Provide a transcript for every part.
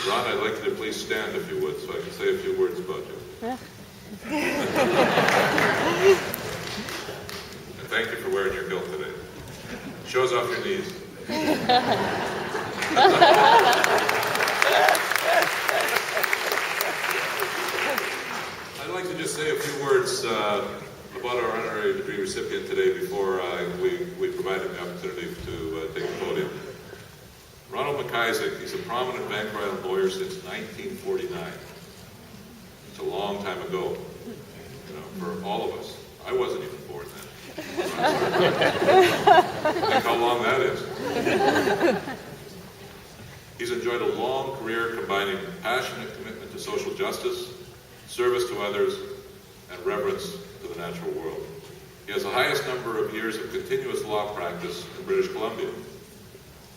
Ron, I'd like you to please stand if you would, so I can say a few words about you. And thank you for wearing your kilt today. Shows off your knees. I'd like to just say a few words about our honorary degree recipient today before we provide him the opportunity to take the podium. Ronald MacIsaac, he's a prominent Vancouver Island lawyer since 1949. It's a long time ago, for all of us. I wasn't even born then. Think how long that is. He's enjoyed a long career combining passionate commitment to social justice, service to others, and reverence to the natural world. He has the highest number of years of continuous law practice in British Columbia.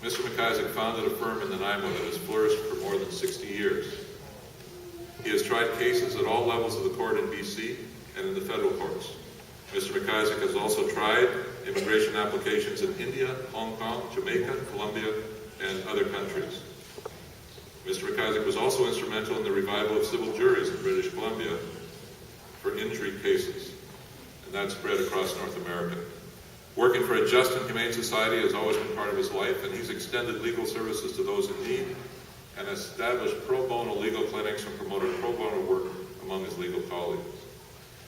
Mr. MacIsaac founded a firm in Nanaimo that has flourished for more than 60 years. He has tried cases at all levels of the court in BC and in the federal courts. Mr. MacIsaac has also tried immigration applications in India, Hong Kong, Jamaica, Colombia, and other countries. Mr. MacIsaac was also instrumental in the revival of civil juries in British Columbia for injury cases, and that spread across North America. Working for a just and humane society has always been part of his life, and he's extended legal services to those in need and established pro bono legal clinics and promoted pro bono work among his legal colleagues.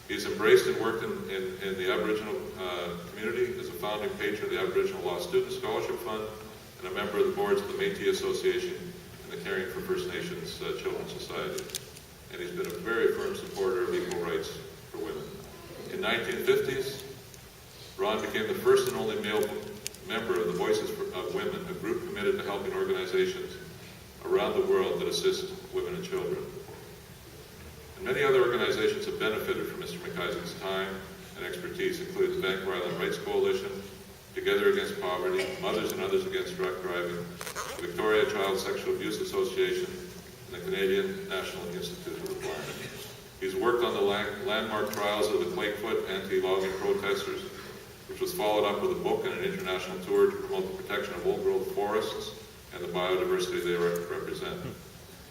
He's embraced and worked in the Aboriginal community as a founding patron of the Aboriginal Law Student Scholarship Fund and a member of the boards of the Métis Association and the Caring for First Nations Children's Society. And he's been a very firm supporter of equal rights for women. In the 1950s, Ron became the first and only male member of the Voices of Women, a group committed to helping organizations around the world that assist women and children. And many other organizations have benefited from Mr. MacIsaac's time and expertise, including the Vancouver Island Rights Coalition, Together Against Poverty, Mothers and Others Against Drug Driving, the Victoria Child Sexual Abuse Association, and the Canadian National Institute of the Blind. He's worked on the landmark trials of the Clakefoot anti-logging protesters, which was followed up with a book and an international tour to promote the protection of old-growth forests and the biodiversity they represent.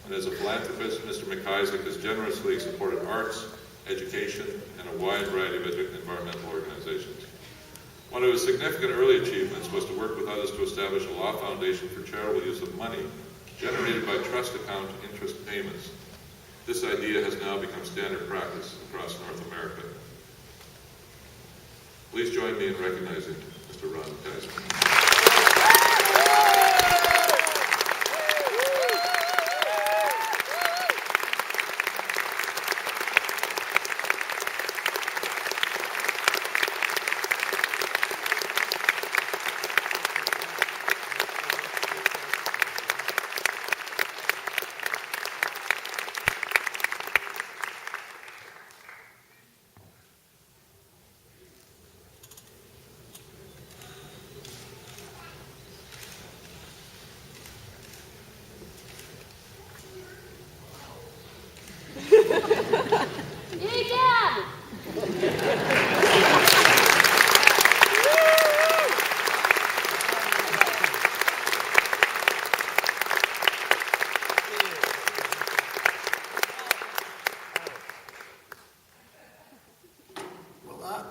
And as a philanthropist, Mr. MacIsaac has generously supported arts, education, and a wide variety of environmental organizations. One of his significant early achievements was to work with others to establish a law foundation for charitable use of money generated by trust account interest payments. This idea has now become standard practice across North America. Please join me in recognizing Mr. Ron MacIsaac.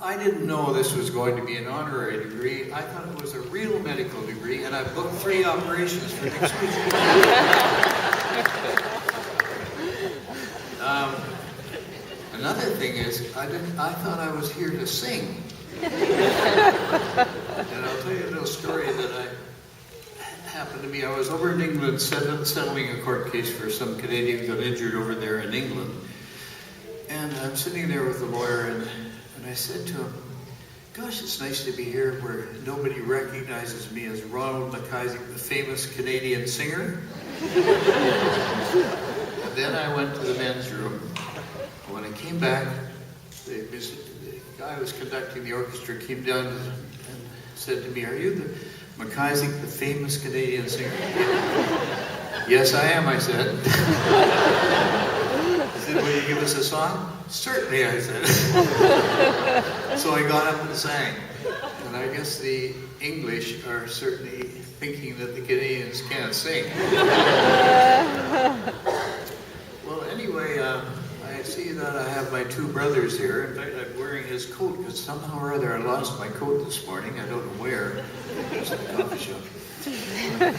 I didn't know this was going to be an honorary degree. I thought it was a real medical degree, and I've booked 3 operations for next week. Another thing is, I thought I was here to sing. And I'll tell you a little story that happened to me. I was over in England settling a court case for some Canadian who got injured over there in England. And I'm sitting there with the lawyer, and I said to him, gosh, it's nice to be here where nobody recognizes me as Ronald MacIsaac, the famous Canadian singer. And then I went to the men's room. When I came back, the guy who was conducting the orchestra came down and said to me, are you the MacIsaac, the famous Canadian singer? Yes, I am, I said. He said, will you give us a song? Certainly, I said. So I got up and sang. And I guess the English are certainly thinking that the Canadians can't sing. see that I have my two brothers here. In fact, I'm wearing his coat because somehow or other I lost my coat this morning. I don't know where. It's in the coffee shop. And,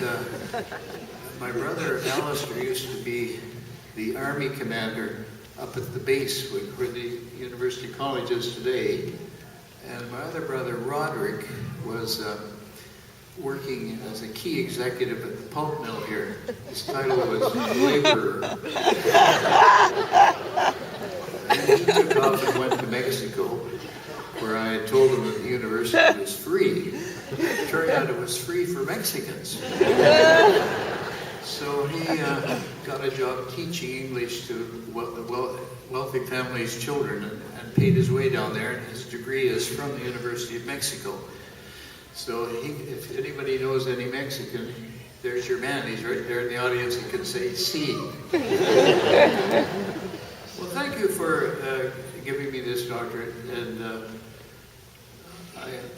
my brother Alistair used to be the Army commander up at the base where the University College is today. And my other brother Roderick was working as a key executive at the pulp mill here. His title was laborer. And he took off and went to Mexico, where I had told him that the university was free. It turned out it was free for Mexicans. So he got a job teaching English to wealthy families' children and paid his way down there, and his degree is from the University of Mexico. So if anybody knows any Mexican, there's your man. He's right there in the audience. He can say, "Sí." Well, thank you for giving me this doctorate, and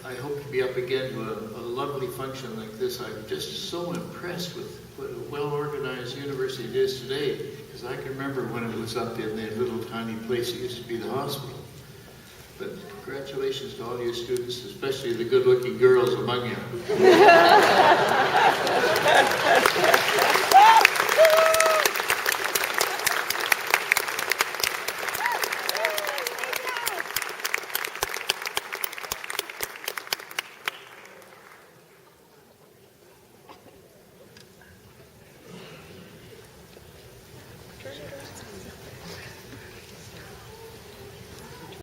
I hope to be up again to a lovely function like this. I'm just so impressed with what a well-organized university it is today, because I can remember when it was up in that little tiny place that used to be the hospital. But congratulations to all you students, especially the good-looking girls among you.